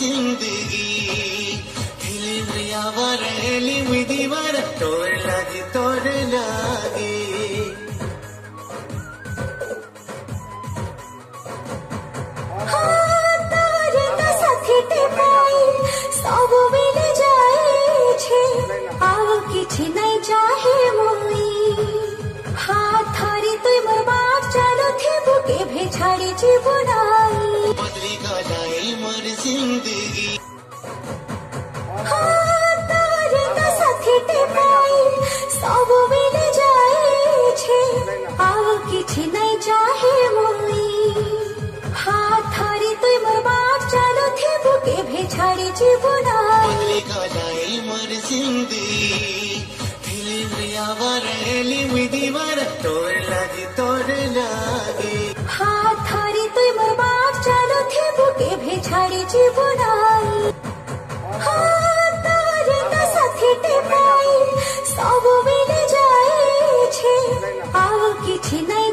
जिंदगी हिली दीवार तोर लागे सब मिले जाए छे आव किछि नहीं चाहे मोई हाथ धरी तुई मोर बाप चालो थे बुके भे छाड़ी जीवनाई बदली गलाई मोर जिंदगी सब मिले जाए छे आव किछि नहीं चाहे मोई हाथ धरी तुई मोर बाप चालो थे बुके भे छाड़ी जीवनाई बदली गलाई मोर जिंदगी हिली दीवार तोर लागे हाथ धरी तुई मोर बाप चालो थे बुके भे छाड़ी जीवनाई सब मिले जाए छे आव किछि नहीं